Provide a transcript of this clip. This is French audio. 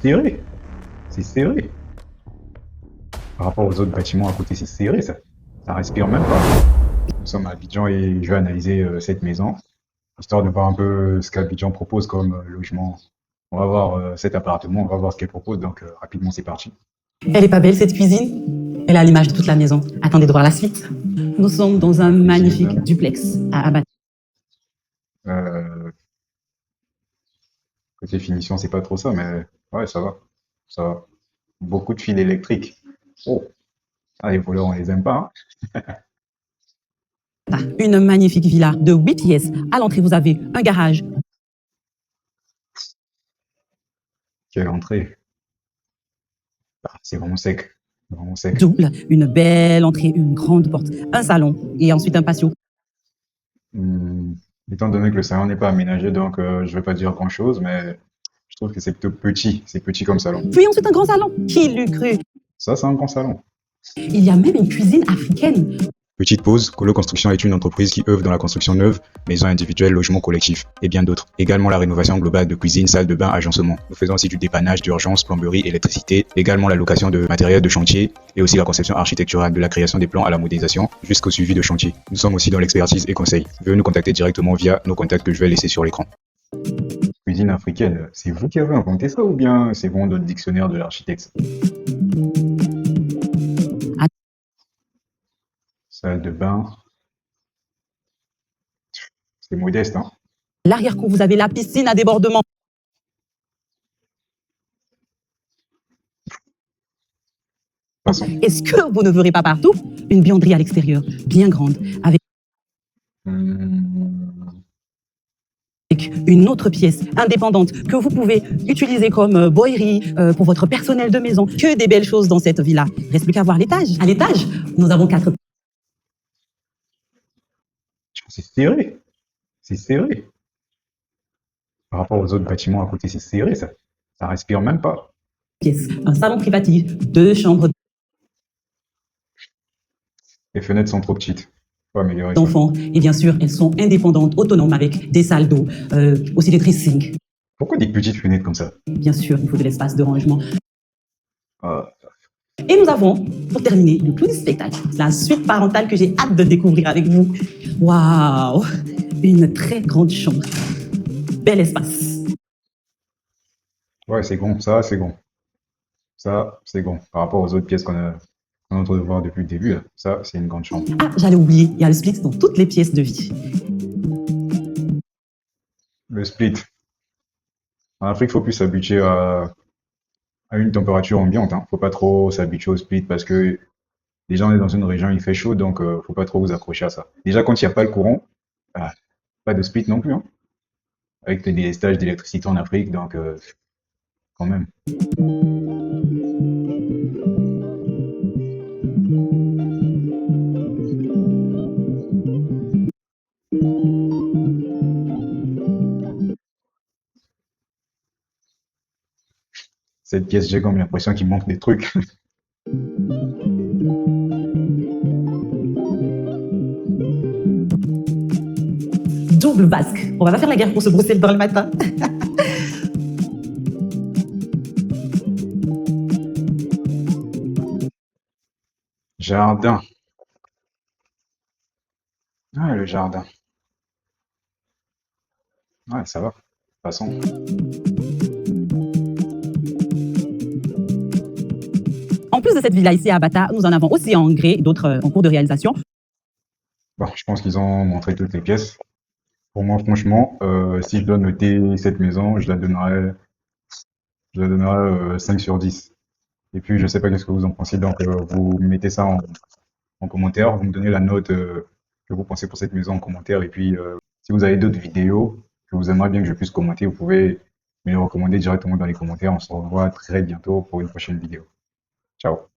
serré. C'est serré. Par rapport aux autres bâtiments à côté, c'est serré, ça. Ça respire même pas. Nous sommes à Abidjan et je vais analyser cette maison, histoire de voir un peu ce qu'Abidjan propose comme logement. On va voir cet appartement, on va voir ce qu'elle propose. Donc rapidement, c'est parti. Elle est pas belle cette cuisine? Elle a l'image de toute la maison. Attendez de voir la suite. Nous sommes dans un magnifique Cuisine. duplex à Abad. Euh, Côté finition, c'est pas trop ça, mais ouais, ça va. Ça va. Beaucoup de fils électriques. Oh, ah, les voleurs, on les aime pas, hein. Une magnifique villa de 8 pièces. À l'entrée, vous avez un garage Quelle entrée. Ah, c'est vraiment sec. Vraiment sec. double, une belle entrée, une grande porte, un salon et ensuite un patio. Hmm, étant donné que le salon n'est pas aménagé, donc je vais pas dire grand-chose, mais je trouve que c'est plutôt petit. C'est petit comme salon. Puis ensuite un grand salon. Qui l'eût cru? Ça, c'est un grand salon. Il y a même une cuisine africaine. Petite pause, Colo Construction est une entreprise qui œuvre dans la construction neuve, maisons individuelles, logements collectifs et bien d'autres. Également la rénovation globale de cuisine, salle de bain, agencement. Nous faisons aussi du dépannage d'urgence, plomberie, électricité, également la location de matériel de chantier et aussi la conception architecturale de la création des plans à la modélisation jusqu'au suivi de chantier. Nous sommes aussi dans l'expertise et conseil. Veuillez nous contacter directement via nos contacts que je vais laisser sur l'écran. Cuisine africaine, c'est vous qui avez inventé ça ou bien c'est bon dans le dictionnaire de l'architecte? Salle de bain, c'est modeste, hein? L'arrière-cour, vous avez la piscine à débordement. Passons. Est-ce que vous ne verrez pas partout une buanderie à l'extérieur, bien grande, avec une autre pièce indépendante que vous pouvez utiliser comme boirie pour votre personnel de maison. Que des belles choses dans cette villa. Reste plus qu'à voir l'étage. À l'étage, nous avons 4 C'est serré. C'est serré. Par rapport aux autres bâtiments à côté, c'est serré, ça. Ça respire même pas. pièces, un salon privatif, 2 chambres Les fenêtres sont trop petites. Faut améliorer ça. d'enfants. Et bien sûr, elles sont indépendantes, autonomes avec des salles d'eau, aussi des dressings. Pourquoi des petites fenêtres comme ça? Bien sûr, il faut de l'espace de rangement. Ah, Et nous avons, pour terminer, le clou du spectacle, la suite parentale que j'ai hâte de découvrir avec vous. Waouh! Une très grande chambre. Bel espace. ouais, c'est bon. Ça, c'est bon. Ça, c'est bon. Par rapport aux autres pièces qu'on est en train de voir depuis le début, là. Ça, c'est une grande chambre. Ah, j'allais oublier, il y a le split dans toutes les pièces de vie. Le split. En Afrique, faut plus s'habituer à une température ambiante, hein. Faut pas trop s'habituer au split parce que déjà, on est dans une région, il fait chaud, donc faut pas trop vous accrocher à ça. Déjà, quand il n'y a pas le courant, ah, pas de split non plus, hein. Avec les délestages d'électricité en Afrique, donc quand même. Cette pièce, j'ai comme l'impression qu'il manque des trucs. Double basque. On va pas faire la guerre pour se brosser le dents le matin. Jardin. Ah, le jardin. Ouais, ça va. Passons. En plus de cette villa ici à Bata, nous en avons aussi en grès, d'autres en cours de réalisation. Bon, je pense qu'ils ont montré toutes les pièces. Pour moi, franchement, si je dois noter cette maison, je la donnerais 5 sur 10. Et puis, je sais pas qu'est-ce que vous en pensez, donc vous mettez ça en commentaire, vous me donnez la note que vous pensez pour cette maison en commentaire. Et puis, si vous avez d'autres vidéos que vous aimeriez bien que je puisse commenter, vous pouvez me les recommander directement dans les commentaires. On se revoit très bientôt pour une prochaine vidéo. Ciao.